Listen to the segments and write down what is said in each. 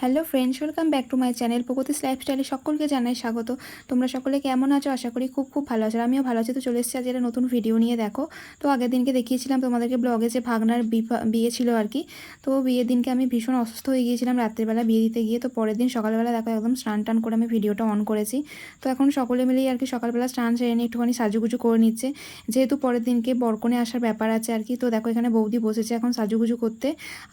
Hello friends, welcome back to my channel Pragati's লাইফস্টাইলে সকলকে জানাই স্বাগত। তোমরা সকলে কেমন আছো? আশা করি খুব ভালো আছো। আমিও ভালো আছি। তো চলে এসেছি আজ একটা নতুন ভিডিও নিয়ে। দেখো, তো আগের দিনকে দেখিয়েছিলাম তোমাদেরকে ব্লগে যে ভাগনার বিয়ে ছিল আর কি। তো বিয়ের দিনকে আমি ভীষণ অসুস্থ হয়ে গিয়েছিলাম রাত্রিবেলা বিয়ে দিতে গিয়ে। তো পরের দিন সকালবেলা দেখো একদম স্নান টান করে আমি ভিডিওটা অন করেছি। তো এখন সকলে মিলেই আর কি সকালবেলা স্নান সেরে নিয়ে একটুখানি সাজুগুজু করে নিচ্ছে, যেহেতু পরের দিনকে বরকনে আসার ব্যাপার আছে আর কি। তো দেখো এখানে বৌদি বসেছে এখন সাজুগুজু করতে।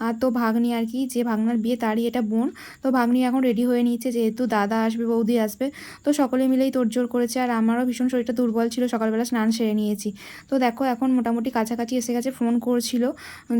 আর তো ভাগ্নি আর কি, যে ভাগনার বিয়ে তারই এটা বোন। তো ভাগ্নি এখন রেডি হয়ে নিচ্ছে, যেহেতু দাদা আসবে বৌদি আসবে। তো সকলে মিলেই তোড়জোড় করেছে। আর আমারও ভীষণ শরীরটা দুর্বল ছিল, সকালবেলা স্নান সেরে নিয়েছি। তো দেখো এখন মোটামুটি কাছাকাছি এসে গেছে, ফোন করছিল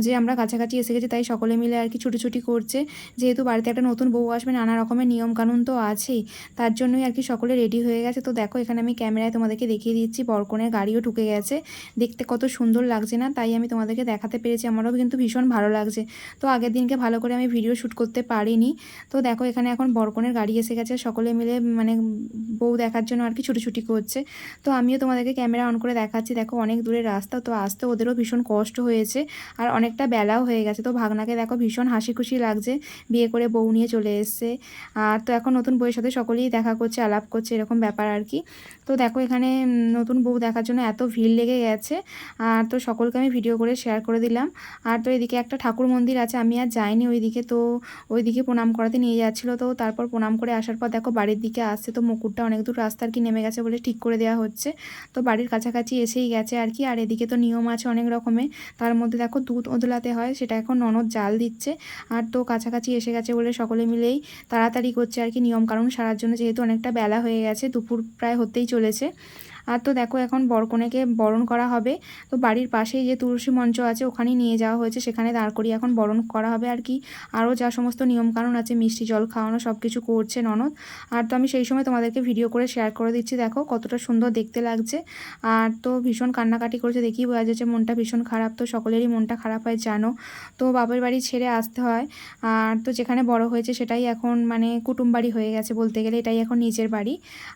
যে আমরা কাছাকাছি এসে গেছি, তাই সকলে মিলে আর কি ছুটি করছে। যেহেতু বাড়িতে একটা নতুন বউ আসবে, নানা রকমের নিয়মকানুন তো আছেই, তার জন্যই আর কি সকলে রেডি হয়ে গেছে। তো দেখো এখানে আমি ক্যামেরায় তোমাদেরকে দেখিয়ে দিচ্ছি, বরকনের গাড়িও ঢুকে গেছে। দেখতে কত সুন্দর লাগছে না? তাই আমি তোমাদেরকে দেখাতে পেরেছি, আমারও কিন্তু ভীষণ ভালো লাগছে। তো আগের দিনকে ভালো করে আমি ভিডিও শ্যুট করতে পারিনি। তো দেখো এখানে এখন বরকনের গাড়ি এসে গেছে, সকলে মিলে মানে বউ দেখার জন্য আর কি ছুটি করছে। তো আমিও তোমাদেরকে ক্যামেরা অন করে দেখাচ্ছি। দেখো অনেক দূরের রাস্তা, তো আসতে ওদেরও ভীষণ কষ্ট হয়েছে, আর অনেকটা বেলাও হয়ে গেছে। তো ভাগনাকে দেখো ভীষণ হাসি খুশি লাগছে, বিয়ে করে বউ নিয়ে চলে এসছে। আর তো এখন নতুন বউয়ের সাথে সকলেই দেখা করছে, আলাপ করছে, এরকম ব্যাপার আর কি। তো দেখো এখানে নতুন বউ দেখার জন্য এত ভিড় লেগে গেছে। আর তো সকলকে আমি ভিডিও করে শেয়ার করে দিলাম। আর তো এদিকে একটা ঠাকুর মন্দির আছে, আমি আর যাইনি ওইদিকে। তো ওইদিকে প্রণাম করাতে নিয়ে যাচ্ছিলো। তো তারপর প্রণাম করে আসার পর দেখো বাড়ির দিকে আসছে। তো মুকুটটা অনেক দূর রাস্তা আর কি নেমে গেছে বলে ঠিক করে দেওয়া হচ্ছে। তো বাড়ির কাছাকাছি এসেই গেছে আর কি। আর এদিকে তো নিয়ম আছে অনেক রকমের, তার মধ্যে দেখো দুধ ওদলাতে হয়, সেটা এখন ননদ জাল দিচ্ছে। আর তো কাছাকাছি এসে গেছে বলে সকলে মিলেই তাড়াতাড়ি করছে আর কি নিয়ম কানুন সারার জন্য, যেহেতু অনেকটা বেলা হয়ে গেছে, দুপুর প্রায় হতেই চলেছে। আর তো দেখো এখন বরকনেকে বরণ করা হবে। তো বাড়ির পাশেই যে তুলসী মঞ্চ আছে ওখানেই নিয়ে যাওয়া হয়েছে, সেখানে দাঁড় করিয়ে এখন বরণ করা হবে আর কি। আরও যা সমস্ত নিয়মকানুন আছে, মিষ্টি জল খাওয়ানো, সব কিছু করছে ননদ। আর তো আমি সেই সময় তোমাদেরকে ভিডিও করে শেয়ার করে দিচ্ছি। দেখো কতটা সুন্দর দেখতে লাগছে। আর তো ভীষণ কান্নাকাটি করেছে, দেখি বোঝা যাচ্ছে মনটা ভীষণ খারাপ। তো সকলেরই মনটা খারাপ হয় জানো। তো বাবার বাড়ি ছেড়ে আসতে হয়, আর তো যেখানে বড় হয়েছে সেটাই এখন মানে কুটুম বাড়ি হয়ে গেছে বলতে গেলে, এটাই এখন নিজের বাড়ি।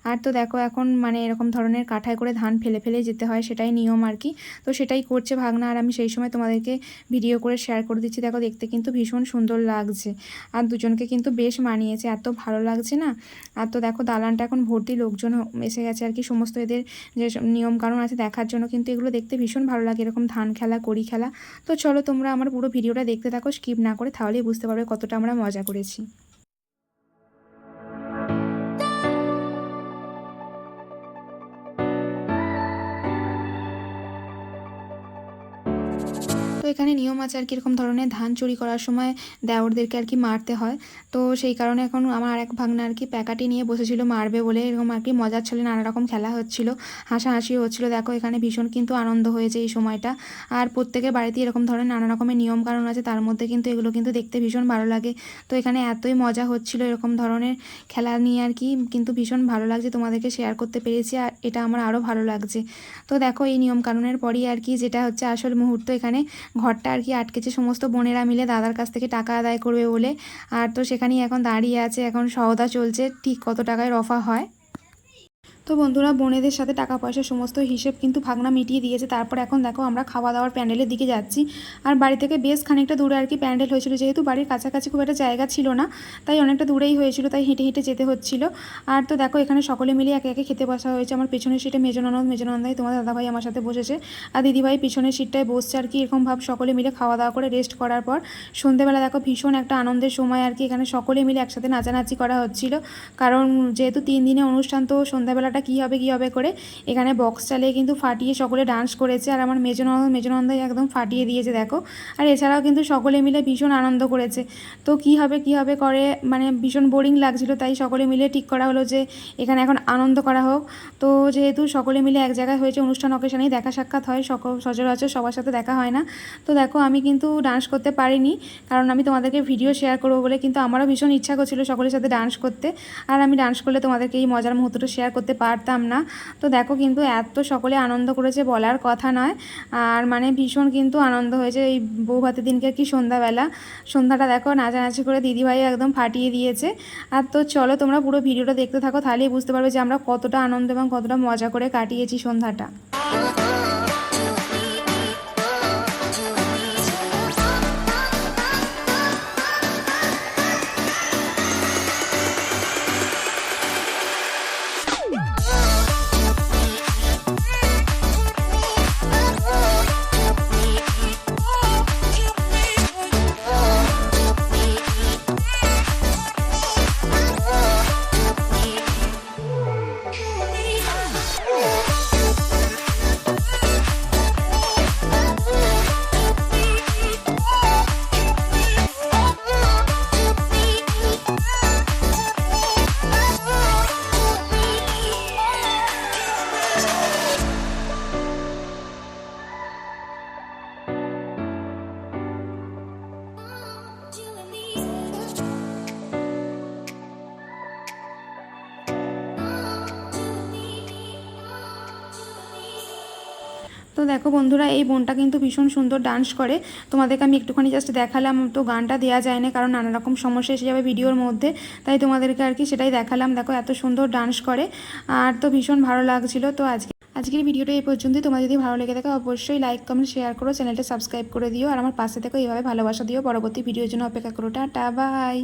আর তো দেখো এখন মানে এরকম ধরনের কাঠায় করে ধান ফেলে যেতে হয়, সেটাই নিয়ম আর কি। তো সেটাই করছে ভাগনা, আর আমি সেই সময় তোমাদেরকে ভিডিও করে শেয়ার করে দিচ্ছি। দেখো দেখতে কিন্তু ভীষণ সুন্দর লাগছে, আর দুজনকে কিন্তু বেশ মানিয়েছে, এত ভালো লাগছে না। আর তো দেখো দালানটা এখন ভর্তি লোকজন এসে গেছে আর কি, সমস্ত এদের যে নিয়মকানুন আছে দেখার জন্য। কিন্তু এগুলো দেখতে ভীষণ ভালো লাগে, এরকম ধান খেলা কড়ি খেলা। তো চলো তোমরা আমার পুরো ভিডিওটা দেখতে থাকো, স্কিপ না করে, তাহলেই বুঝতে পারবে কতটা আমরা মজা করেছি। তো এখানে নিয়ম আছে আর কি, এরকম ধরনের ধান চুরি করার সময় দেওরদেরকে আর কি মারতে হয়। তো সেই কারণে এখন আমার আর এক ভাগনা আর কি প্যাকাটি নিয়ে বসেছিল মারবে বলে, এরকম আর কি মজার ছলে নানা রকম খেলা হচ্ছিল, হাসাহাসিও হচ্ছিলো। দেখো এখানে ভীষণ কিন্তু আনন্দ হয়েছে এই সময়টা। আর প্রত্যেকের বাড়িতে এরকম ধরনের নানা রকমের নিয়ম কানুন আছে, তার মধ্যে কিন্তু এগুলো কিন্তু দেখতে ভীষণ ভালো লাগে। তো এখানে এতই মজা হচ্ছিল এরকম ধরনের খেলা নিয়ে আর কি, কিন্তু ভীষণ ভালো লাগছে, তোমাদেরকে শেয়ার করতে পেরেছি, আর এটা আমার আরও ভালো লাগছে। তো দেখো এই নিয়ম কানুনের পরই আর কি যেটা হচ্ছে আসল মুহূর্ত, এখানে ঘরটা আর কি আটকেছে, সমস্ত বোনেরা মিলে দাদার কাছ থেকে টাকা আদায় করবে বলে। আর তো সেখানেই এখন দাঁড়িয়ে আছে, এখন সওদা চলছে, ঠিক কত টাকায় রফা হয়। তো বন্ধুরা, বোনেদের সাথে টাকা পয়সার সমস্ত হিসেব কিন্তু ভাগনা মিটিয়ে দিয়েছে। তারপর এখন দেখো আমরা খাওয়া দাওয়ার প্যান্ডেলের দিকে যাচ্ছি। আর বাড়ি থেকে বেশ খানিকটা দূরে আর কি প্যান্ডেল হয়েছিল, যেহেতু বাড়ির কাছাকাছি খুব একটা জায়গা ছিল না, তাই অনেকটা দূরেই হয়েছিল, তাই হেঁটে যেতে হচ্ছিল। আর তো দেখো এখানে সকলে মিলে একে একে খেতে বসা হয়েছে। আমার পেছনের সিটে মেজনন্দাই তোমার দাদাভাই আমার সাথে বসেছে, আর দিদিভাই পিছনের সিটটায় বসছে আর কি। এরকম ভাব সকলে মিলে খাওয়া দাওয়া করে রেস্ট করার পর সন্ধ্যেবেলা দেখো ভীষণ একটা আনন্দের সময় আর কি, এখানে সকলে মিলে একসাথে নাচানাচি করা হচ্ছিল। কারণ যেহেতু 3 দিনের অনুষ্ঠান, তো সন্ধ্যাবেলাটা কী হবে করে এখানে বক্স চালিয়ে কিন্তু ফাটিয়ে সকলে ডান্স করেছে। আর আমার মেজনন্দাই একদম ফাটিয়ে দিয়েছে দেখো। আর এছাড়াও কিন্তু সকলে মিলে ভীষণ আনন্দ করেছে। তো কী হবে করে মানে ভীষণ বোরিং লাগছিল, তাই সকলে মিলে ঠিক করা হলো যে এখানে এখন আনন্দ করা হোক। তো যেহেতু সকলে মিলে এক জায়গায় হয়েছে, অনুষ্ঠান অকেশনেই দেখা সাক্ষাৎ হয়, সচরাচর সবার সাথে দেখা হয় না। তো দেখো আমি কিন্তু ডান্স করতে পারিনি, কারণ আমি তোমাদেরকে ভিডিও শেয়ার করবো বলে, কিন্তু আমারও ভীষণ ইচ্ছা করছিল সকলের সাথে ডান্স করতে। আর আমি ডান্স করলে তোমাদেরকে এই মজার মুহূর্তটা শেয়ার করতে পারতাম না। তো দেখো কিন্তু এত সকলে আনন্দ করেছে বলার কথা নয়। আর মানে ভীষণ কিন্তু আনন্দ হয়েছে এই বউ ভাতের দিনকে কি সন্ধ্যাটা দেখো নাচানাচি করে দিদিভাই একদম ফাটিয়ে দিয়েছে। আর তো চলো তোমরা পুরো ভিডিওটা দেখতে থাকো, তাহলেই বুঝতে পারবে যে আমরা কতটা আনন্দ এবং কতটা মজা করে কাটিয়েছি সন্ধ্যাটা। দেখো বন্ধুরা, এই বোনটা কিন্তু ভীষণ সুন্দর ডান্স করে। তোমাদেরকে আমি একটুখানি জাস্ট দেখালাম, তো গানটা দেওয়া যায় না কারণ নানা রকম সমস্যা এসে যাবে ভিডিওর মধ্যে, তাই তোমাদেরকে আর কি সেটাই দেখালাম। দেখো এত সুন্দর ডান্স করে, আর তো ভীষণ ভালো লাগছিল। তো আজকের ভিডিওটা এই পর্যন্তই। তোমার যদি ভালো লেগে থাকে অবশ্যই লাইক কমেন্ট শেয়ার করো, চ্যানেলটা সাবস্ক্রাইব করে দিও, আর আমার পাশে থেকো এইভাবে ভালোবাসা দিও। পরবর্তী ভিডিওর জন্য অপেক্ষা করো। Ta ta, by.